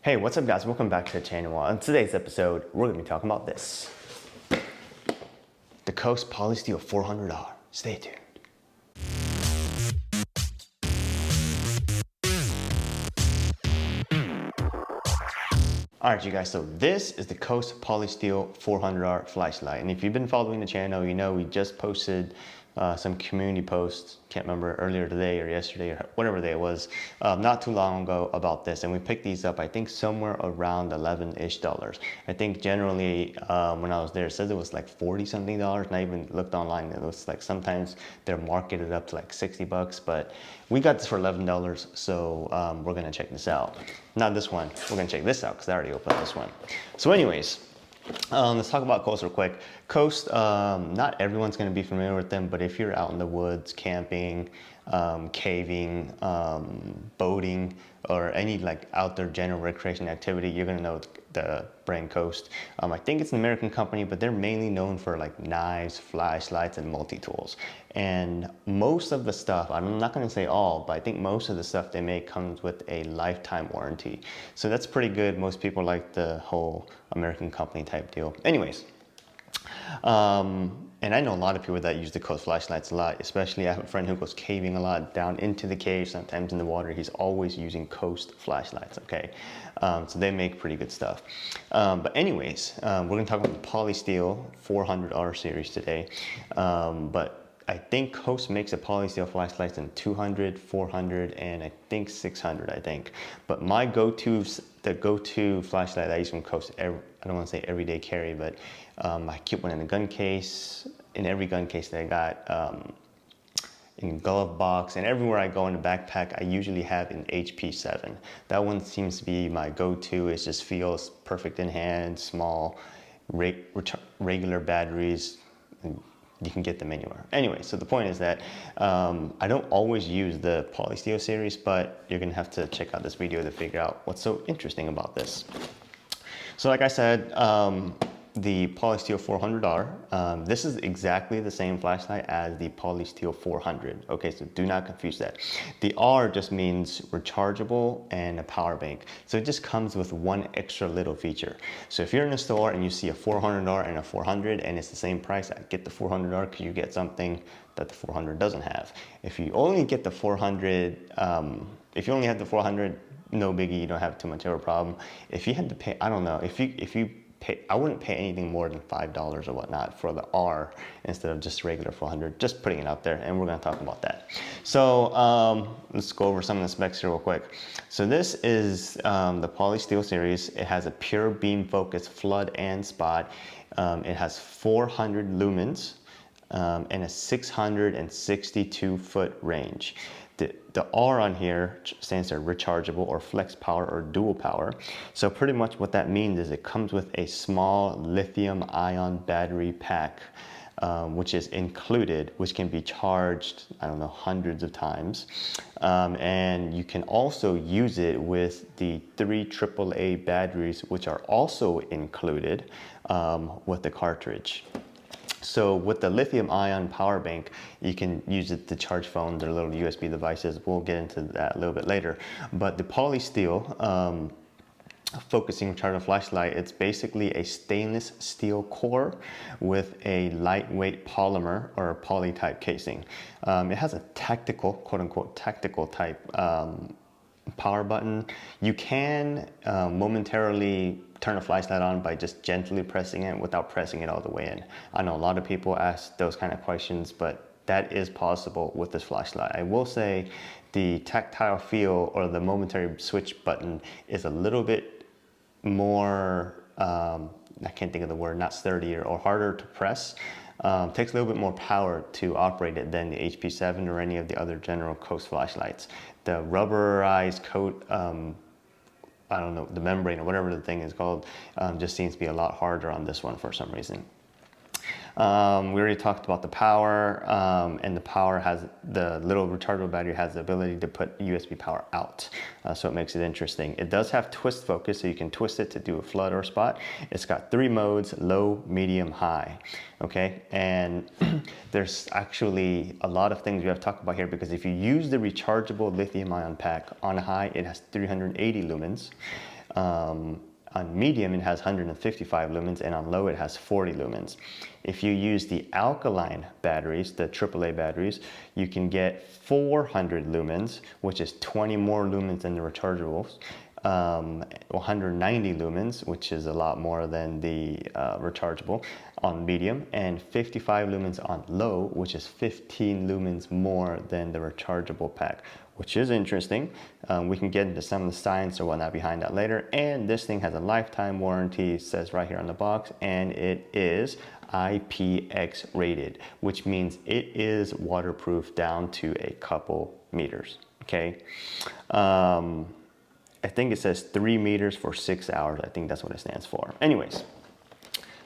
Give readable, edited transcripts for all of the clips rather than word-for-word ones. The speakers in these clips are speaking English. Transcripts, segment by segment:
Hey, what's up guys? Welcome back to the channel. On today's episode, we're gonna be talking about this. The Coast Polysteel 400R. Stay tuned. All right, you guys, so this is the Coast Polysteel 400R flashlight. And if you've been following the channel, you know we just posted some community posts, can't remember, earlier today or yesterday or whatever day it was, not too long ago about this. And we picked these up, I think somewhere around $11-ish. I think generally when I was there, it says it was like 40 something dollars. And I even looked online, it was like sometimes they're marketed up to like 60 bucks, but we got this for $11. So we're gonna check this out. Not this one, we're gonna check this out because I already opened this one. So anyways, let's talk about Coast real quick. Coast, not everyone's going to be familiar with them, but if you're out in the woods, camping, caving, boating, or any like outdoor general recreation activity, you're going to know the brand Coast. I think it's an American company, but they're mainly known for like knives, flashlights, and multi-tools. And most of the stuff, I'm not going to say all, but I think most of the stuff they make comes with a lifetime warranty. So that's pretty good. Most people like the whole American company type deal. Anyways, and I know a lot of people that use the Coast flashlights a lot, especially I have a friend who goes caving a lot, down into the cave, sometimes in the water. He's always using Coast flashlights, okay? So they make pretty good stuff. But anyways, we're gonna talk about the Polysteel 400R series today. But I think Coast makes a Polysteel flashlights in 200, 400, and I think 600, I think. But my the go-to flashlight I use from Coast, I don't want to say everyday carry, but I keep one in a gun case, in every gun case that I got, in glove box, and everywhere I go in the backpack, I usually have an HP7. That one seems to be my go-to. It just feels perfect in hand, small, regular batteries. You can get them anywhere. Anyway, so the point is that I don't always use the Polysteel series, but you're gonna have to check out this video to figure out what's so interesting about this. So like I said, the Polysteel 400R, this is exactly the same flashlight as the Polysteel 400. Okay, so do not confuse that. The R just means rechargeable and a power bank. So it just comes with one extra little feature. So if you're in a store and you see a 400R and a 400 and it's the same price, I get the 400R because you get something that the 400 doesn't have. If you only get the 400, if you only have the 400, no biggie, you don't have too much of a problem. If you had to pay, I don't know, if you pay, I wouldn't pay anything more than $5 or whatnot for the R instead of just regular 400, just putting it out there, and we're gonna talk about that. So let's go over some of the specs here real quick. So this is the Polysteel series. It has a pure beam focus flood and spot. It has 400 lumens and a 662 foot range. The R on here stands for rechargeable or flex power or dual power. So pretty much what that means is it comes with a small lithium-ion battery pack, which is included, which can be charged, I don't know, hundreds of times. And you can also use it with the 3 AAA batteries, which are also included with the cartridge. So with the lithium-ion power bank, you can use it to charge phones or little USB devices. We'll get into that a little bit later. But the Polysteel focusing rechargeable flashlight, it's basically a stainless steel core with a lightweight polymer or poly type casing. It has a tactical, quote unquote, tactical type power button. You can momentarily turn a flashlight on by just gently pressing it without pressing it all the way in. I know a lot of people ask those kind of questions, but that is possible with this flashlight. I will say the tactile feel or the momentary switch button is a little bit more, I can't think of the word, not sturdier or harder to press. Takes a little bit more power to operate it than the HP7 or any of the other general Coast flashlights. The rubberized coat, I don't know, the membrane or whatever the thing is called, just seems to be a lot harder on this one for some reason. We already talked about the power, and the power has, the little rechargeable battery has the ability to put USB power out, so it makes it interesting. It does have twist focus, so you can twist it to do a flood or spot. It's got 3 modes, low, medium, high, okay? And there's actually a lot of things we have to talk about here, because if you use the rechargeable lithium-ion pack on high, it has 380 lumens. On medium, it has 155 lumens, and on low, it has 40 lumens. If you use the alkaline batteries, the AAA batteries, you can get 400 lumens, which is 20 more lumens than the rechargeables. 190 lumens, which is a lot more than the rechargeable on medium, and 55 lumens on low, which is 15 lumens more than the rechargeable pack, which is interesting. We can get into some of the science or whatnot behind that later. And this thing has a lifetime warranty, it says right here on the box, and it is IPX rated, which means it is waterproof down to a couple meters, okay? I think it says 3 meters for 6 hours. I think that's what it stands for. Anyways,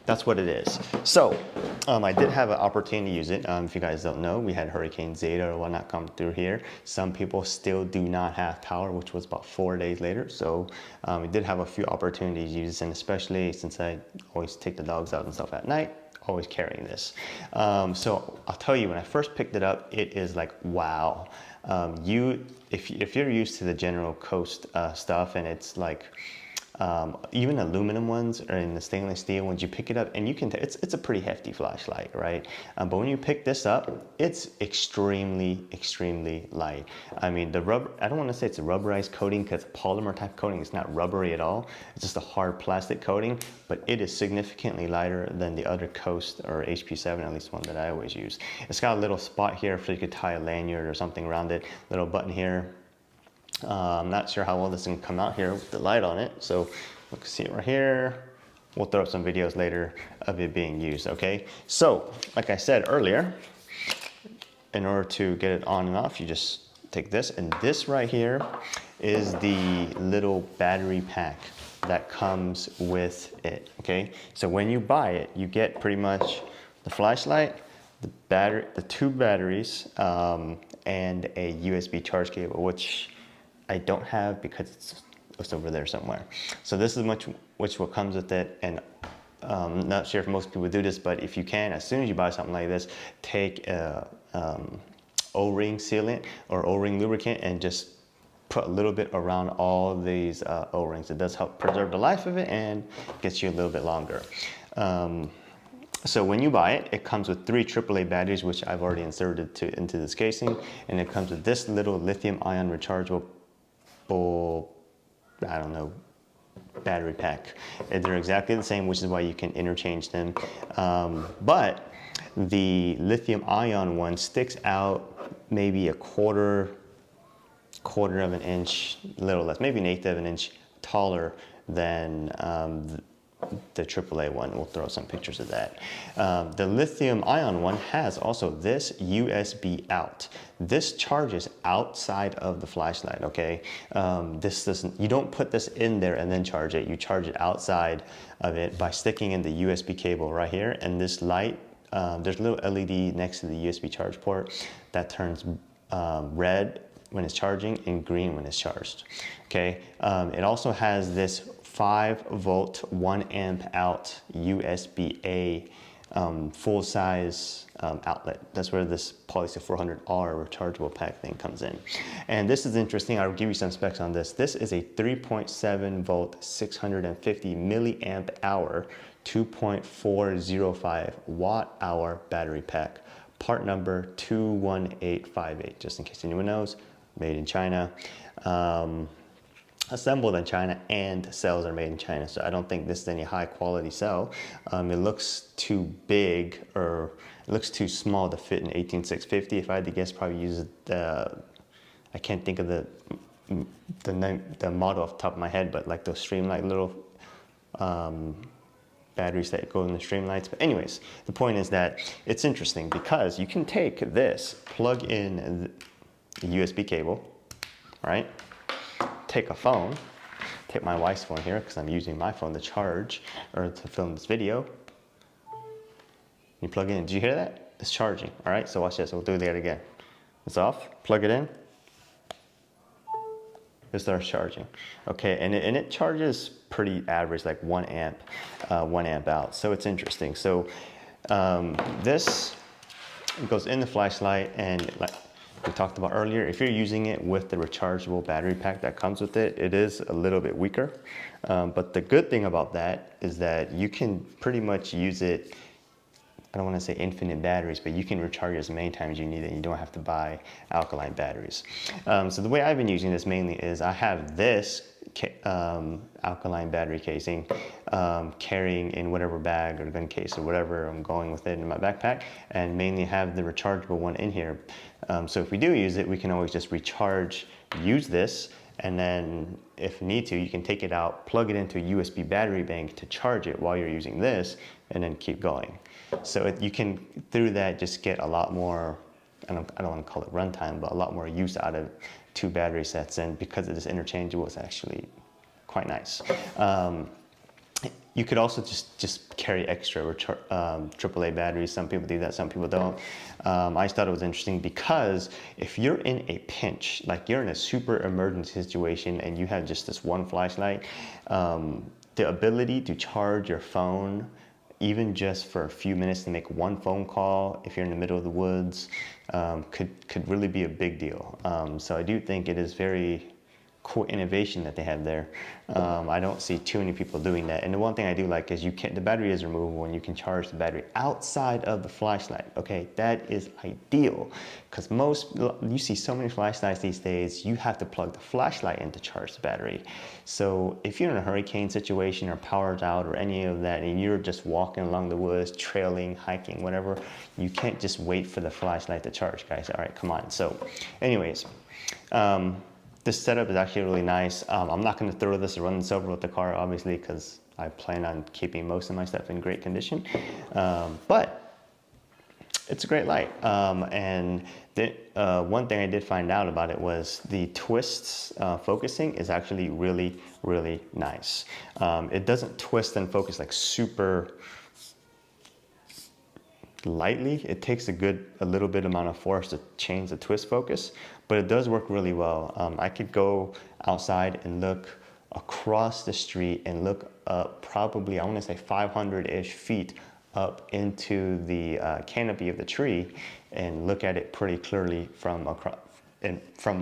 that's what it is. So I did have an opportunity to use it. If you guys don't know, we had Hurricane Zeta or whatnot come through here. Some people still do not have power, which was about 4 days later. So we did have a few opportunities to use this, and especially since I always take the dogs out and stuff at night, always carrying this. So I'll tell you, when I first picked it up, it is like, wow. If you're used to the general Coast stuff, and it's like even aluminum ones or in the stainless steel ones, you pick it up and you can it's a pretty hefty flashlight, right? But when you pick this up, it's extremely light. I mean, the rubber, I don't want to say it's a rubberized coating because polymer type coating, it's not rubbery at all. It's just a hard plastic coating, but it is significantly lighter than the other Coast or HP7, at least one that I always use. It's got a little spot here so you could tie a lanyard or something around it, little button here. I'm not sure how well this can come out here with the light on it. So you can see it right here. We'll throw up some videos later of it being used, okay? So, like I said earlier, in order to get it on and off, you just take this, and this right here is the little battery pack that comes with it, okay? So when you buy it, you get pretty much the flashlight, the battery, the 2 batteries, and a USB charge cable, which I don't have because it's over there somewhere. So this is what comes with it, and I'm not sure if most people do this, but if you can, as soon as you buy something like this, take a O-ring sealant or O-ring lubricant and just put a little bit around all these O-rings. It does help preserve the life of it and gets you a little bit longer. So when you buy it, it comes with 3 AAA batteries, which I've already inserted into this casing, and it comes with this little lithium-ion rechargeable, I don't know, battery pack. They're exactly the same, which is why you can interchange them. But the lithium-ion one sticks out maybe a quarter of an inch, a little less, maybe 1/8 of an inch taller than the AAA one. We'll throw some pictures of that. The lithium-ion one has also this USB out. This charges outside of the flashlight, okay? This doesn't, you don't put this in there and then charge it. You charge it outside of it by sticking in the USB cable right here. And this light, there's a little LED next to the USB charge port that turns red when it's charging and green when it's charged, okay? It also has this 5-volt, 1 amp out USB-A full-size outlet. That's where this Polysteel 400R rechargeable pack thing comes in. And this is interesting. I'll give you some specs on this. This is a 3.7 volt, 650 milliamp hour, 2.405 watt hour battery pack. Part number 21858, just in case anyone knows. Made in China. Assembled in China, and cells are made in China. So I don't think this is any high quality cell. It looks too big, or it looks too small to fit in 18650. If I had to guess, probably use the, I can't think of the model off the top of my head, but like those Streamlight little batteries that go in the Streamlights. But anyways, the point is that it's interesting because you can take this, plug in the USB cable, right? Take a phone, take my wife's phone here because I'm using my phone to charge or to film this video. You plug it in. Did you hear that? It's charging. All right, so watch this. We'll do that again. It's off. Plug it in. It starts charging. Okay, and it charges pretty average, like 1 amp out. So it's interesting. So this goes in the flashlight, and like we talked about earlier, if you're using it with the rechargeable battery pack that comes with it, it is a little bit weaker. But the good thing about that is that you can pretty much use it, I don't want to say infinite batteries, but you can recharge as many times as you need it. You don't have to buy alkaline batteries. So the way I've been using this mainly is I have this alkaline battery casing carrying in whatever bag or gun case or whatever I'm going with it in my backpack, and mainly have the rechargeable one in here. So if we do use it, we can always just recharge, use this, and then if need to, you can take it out, plug it into a USB battery bank to charge it while you're using this, and then keep going. So you can, through that, just get a lot more, I don't want to call it runtime, but a lot more use out of 2 battery sets. And because it is interchangeable, it's actually quite nice. You could also just carry extra AAA batteries. Some people do that, some people don't. I just thought it was interesting because if you're in a pinch, like you're in a super emergency situation and you have just this one flashlight, the ability to charge your phone even just for a few minutes to make one phone call if you're in the middle of the woods could really be a big deal. So I do think it is very cool innovation that they have there. I don't see too many people doing that. And the one thing I do like is the battery is removable and you can charge the battery outside of the flashlight. Okay, that is ideal because you see so many flashlights these days, you have to plug the flashlight in to charge the battery. So if you're in a hurricane situation or power's out or any of that and you're just walking along the woods, trailing, hiking, whatever, you can't just wait for the flashlight to charge, guys. All right, come on. So anyways, this setup is actually really nice. I'm not going to throw this or run this over with the car, obviously, because I plan on keeping most of my stuff in great condition. But it's a great light. And one thing I did find out about it was the twists focusing is actually really, really nice. It doesn't twist and focus like super lightly. It takes a little bit amount of force to change the twist focus, but it does work really well. I could go outside and look across the street and look up probably, I want to say 500-ish feet up into the canopy of the tree and look at it pretty clearly from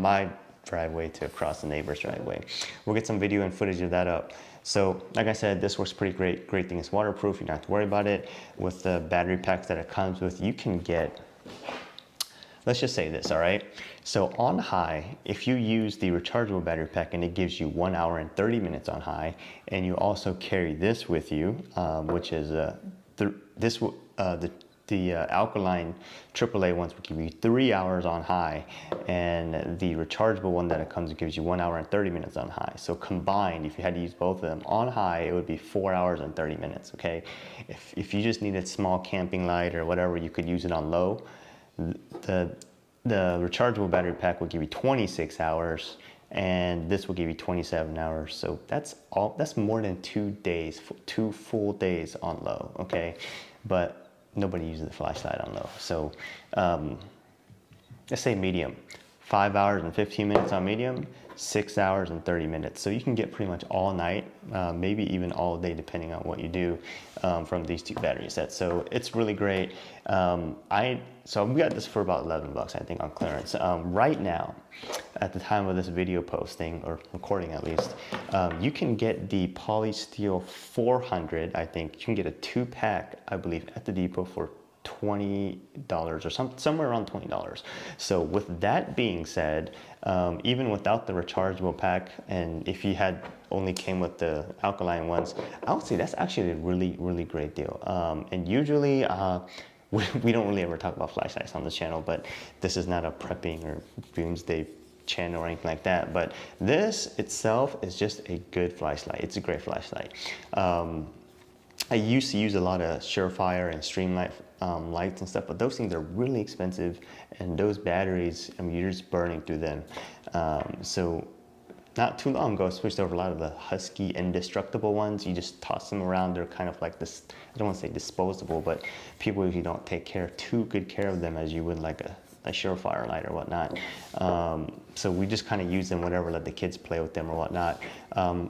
my driveway to across the neighbor's driveway. We'll get some video and footage of that up. So like I said, this works pretty great. Great thing, it's waterproof. You don't have to worry about it. With the battery packs that it comes with, you can get, let's just say this, all right? So on high, if you use the rechargeable battery pack and it gives you 1 hour and 30 minutes on high, and you also carry this with you, which is the alkaline AAA ones will give you 3 hours on high, and the rechargeable one that it comes with gives you 1 hour and 30 minutes on high. So combined, if you had to use both of them on high, it would be 4 hours and 30 minutes, okay? If you just needed small camping light or whatever, you could use it on low. The rechargeable battery pack will give you 26 hours, and this will give you 27 hours. So that's more than 2 days, 2 full days on low, okay? But nobody uses the flashlight on low. So let's say medium, 5 hours and 15 minutes on medium, 6 hours and 30 minutes. So you can get pretty much all night, maybe even all day, depending on what you do from these 2 battery sets. So it's really great. So we got this for about 11 bucks, I think, on clearance. Right now, at the time of this video posting, or recording at least, you can get the Polysteel 400, I think. You can get a 2-pack, I believe, at the depot for $20 or somewhere around $20. So with that being said, even without the rechargeable pack, and if you had only came with the alkaline ones, I would say that's actually a really, really great deal. And usually, we don't really ever talk about flashlights on this channel, but this is not a prepping or doomsday channel or anything like that. But this itself is just a good flashlight. It's a great flashlight. I used to use a lot of Surefire and Streamlight lights and stuff, but those things are really expensive, and those batteries, I mean, you're just burning through them. So not too long ago, I switched over a lot of the Husky indestructible ones. You just toss them around. They're kind of like this, I don't want to say disposable, but people usually don't take too good care of them as you would like a Surefire light or whatnot. So we just kind of use them whatever, let the kids play with them or whatnot.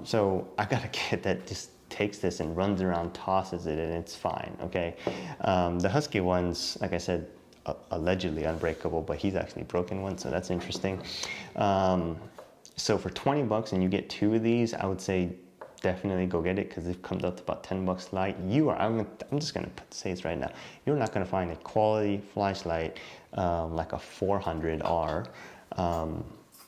So I got a kid that just takes this and runs around, tosses it, and it's fine, okay? The Husky ones, like I said, allegedly unbreakable, but he's actually broken one, so that's interesting. So for 20 bucks and you get 2 of these, I would say definitely go get it, because it comes out to about 10 bucks light. I'm just gonna say this right now, you're not gonna find a quality flashlight like a 400R,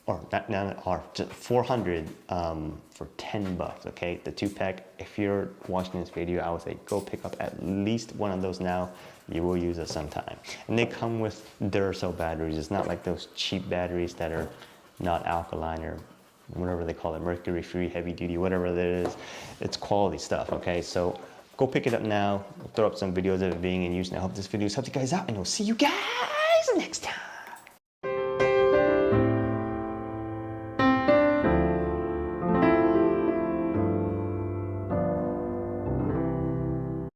or not R, just 400 for 10 bucks, okay? The 2-pack, if you're watching this video, I would say go pick up at least one of those now. You will use it sometime. And they come with Duracell batteries. It's not like those cheap batteries that are not alkaline or whatever they call it, mercury free, heavy duty, whatever that is. It's quality stuff, okay? So go pick it up now. We'll throw up some videos of it being in use, and I hope this video has helped you guys out, and we'll see you guys next time.